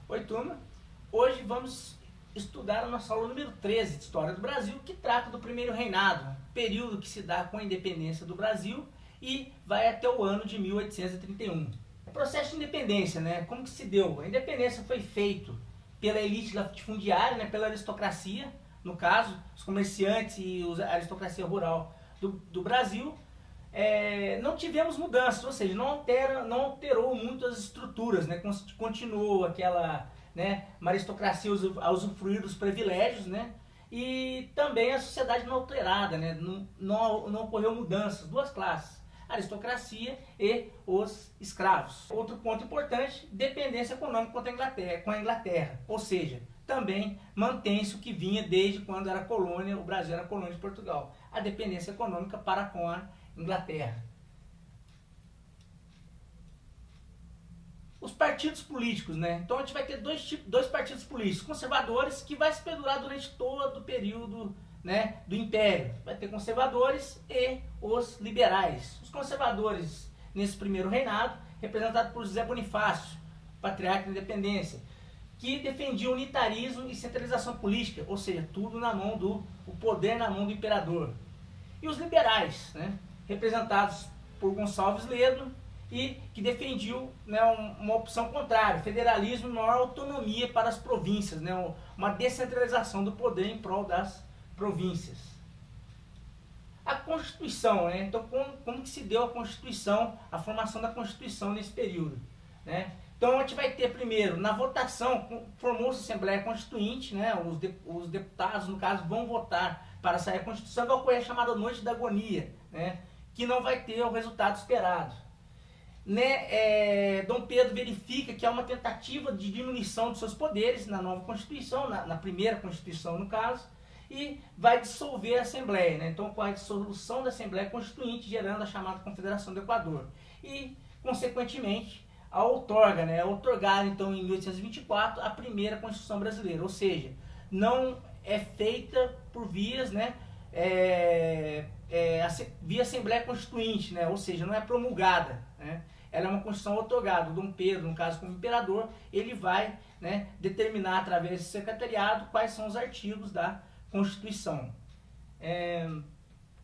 Oi, turma! Hoje vamos estudar a nossa aula número 13 de História do Brasil, que trata do primeiro reinado, período que se dá com a independência do Brasil e vai até o ano de 1831. O processo de independência, né? Como que se deu? A independência foi feita pela elite latifundiária, né? Pela aristocracia, no caso, os comerciantes e a aristocracia rural do Brasil. Não tivemos mudanças, ou seja, não alterou muito as estruturas, né? Continuou aquela, né, uma aristocracia a usufruir dos privilégios, né? E também a sociedade não alterada, né? Não ocorreu mudanças, duas classes, a aristocracia e os escravos. Outro ponto importante, dependência econômica com a Inglaterra, ou seja, também mantém-se o que vinha desde quando era colônia, o Brasil era colônia de Portugal, a dependência econômica para com a Inglaterra. Os partidos políticos, né? Então a gente vai ter dois partidos políticos, conservadores, que vai se perdurar durante todo o período, né, do Império. Vai ter conservadores e os liberais. Os conservadores, nesse primeiro reinado, representados por José Bonifácio, patriarca da independência, que defendia o unitarismo e centralização política, ou seja, tudo na mão o poder na mão do imperador. E os liberais, né, representados por Gonçalves Ledo, e que defendiam, né, uma opção contrária, federalismo e maior autonomia para as províncias, né, uma descentralização do poder em prol das províncias. A Constituição, né, então como que se deu a Constituição, a formação da Constituição nesse período, né? Então a gente vai ter primeiro, na votação, formou-se a Assembleia Constituinte, né, os deputados, no caso, vão votar para sair a Constituição, vai ocorrer a chamada Noite da Agonia, né, que não vai ter o resultado esperado. Né, Dom Pedro verifica que há uma tentativa de diminuição de seus poderes na nova Constituição, na primeira Constituição no caso, e vai dissolver a Assembleia, né? Então ocorre a dissolução da Assembleia Constituinte, gerando a chamada Confederação do Equador. E, consequentemente, outorga, né? Outorgar então em 1824 a primeira Constituição brasileira, ou seja, não é feita por vias, né, via Assembleia Constituinte, né? Ou seja, não é promulgada, né? Ela é uma Constituição outorgada. O Dom Pedro, no caso como imperador, ele vai, né, determinar através do secretariado quais são os artigos da Constituição.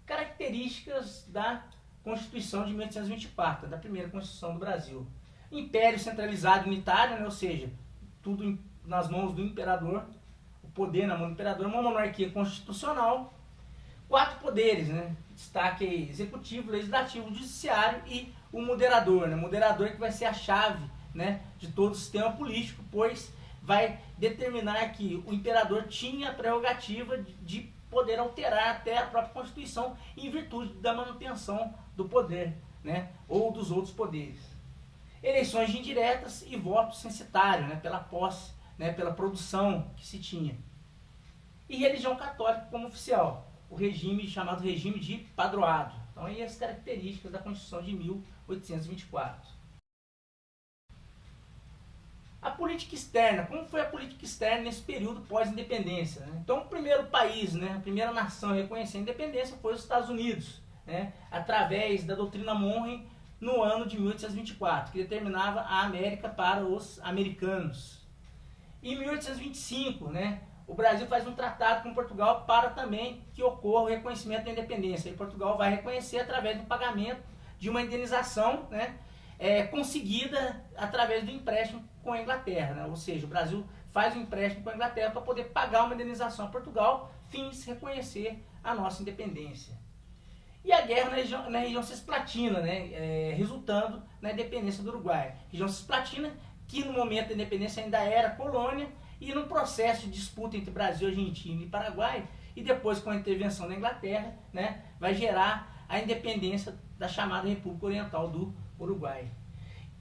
Características da Constituição de 1824, da primeira Constituição do Brasil. Império centralizado e unitário, né, ou seja, tudo nas mãos do imperador, o poder na mão do imperador, uma monarquia constitucional, 4 poderes, né, destaque aí, executivo, legislativo, judiciário e o moderador, né, moderador que vai ser a chave, né, de todo o sistema político, pois vai determinar que o imperador tinha a prerrogativa de poder alterar até a própria Constituição em virtude da manutenção do poder, né, ou dos outros poderes. Eleições indiretas e voto censitário, né, pela posse, né, pela produção que se tinha. E religião católica como oficial, o regime chamado regime de padroado. Então aí as características da Constituição de 1824. A política externa, como foi a política externa nesse período pós-independência, né? Então o primeiro país, né, a primeira nação a reconhecer a independência foi os Estados Unidos, né, através da doutrina Monroe no ano de 1824, que determinava a América para os americanos. Em 1825, né, o Brasil faz um tratado com Portugal para também que ocorra o reconhecimento da independência. E Portugal vai reconhecer através do pagamento de uma indenização, né, conseguida através do empréstimo com a Inglaterra, né? Ou seja, o Brasil faz um empréstimo com a Inglaterra para poder pagar uma indenização a Portugal, fins reconhecer a nossa independência. E a guerra na região cisplatina, né, resultando na independência do Uruguai. Região cisplatina que no momento da independência ainda era colônia, e no processo de disputa entre Brasil, Argentina e Paraguai, e depois com a intervenção da Inglaterra, né, vai gerar a independência da chamada República Oriental do Uruguai.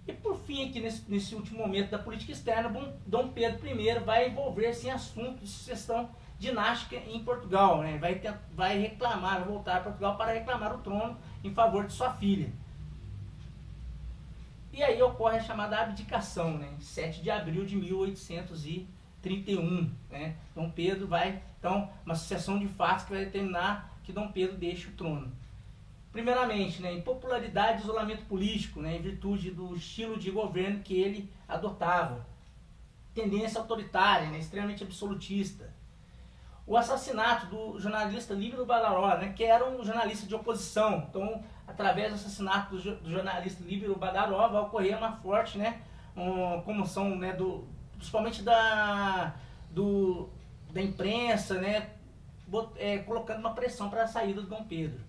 E por fim, aqui nesse último momento da política externa, Dom Pedro I vai envolver-se em assuntos de sucessão dinástica em Portugal, né? Vai reclamar, vai voltar a Portugal para reclamar o trono em favor de sua filha. E aí ocorre a chamada abdicação, né, 7 de abril de 1831. Né, Dom Pedro vai, então, uma sucessão de fatos que vai determinar que Dom Pedro deixe o trono. Primeiramente, né, impopularidade e isolamento político, né, em virtude do estilo de governo que ele adotava. Tendência autoritária, né, extremamente absolutista. O assassinato do jornalista Líbero Badaró, né, que era um jornalista de oposição. Então, através do assassinato do jornalista Líbero Badaró, vai ocorrer uma forte, né, comoção, né, principalmente da imprensa, né, colocando uma pressão para a saída do Dom Pedro.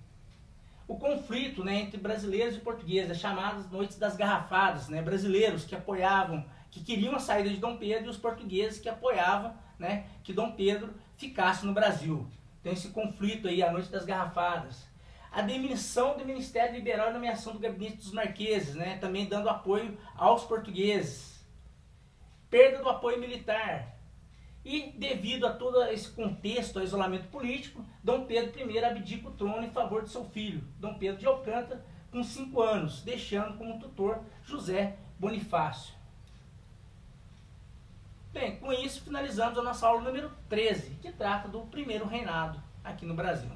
O conflito, né, entre brasileiros e portugueses, as chamadas Noites das Garrafadas, né, brasileiros que apoiavam, que queriam a saída de Dom Pedro, e os portugueses que apoiavam, né, que Dom Pedro ficasse no Brasil. Então esse conflito aí, a Noite das Garrafadas. A demissão do Ministério Liberal e nomeação do Gabinete dos Marqueses, né, também dando apoio aos portugueses. Perda do apoio militar. E devido a todo esse contexto, ao isolamento político, Dom Pedro I abdica o trono em favor de seu filho, Dom Pedro de Alcântara, com 5 anos, deixando como tutor José Bonifácio. Bem, com isso finalizamos a nossa aula número 13, que trata do primeiro reinado aqui no Brasil.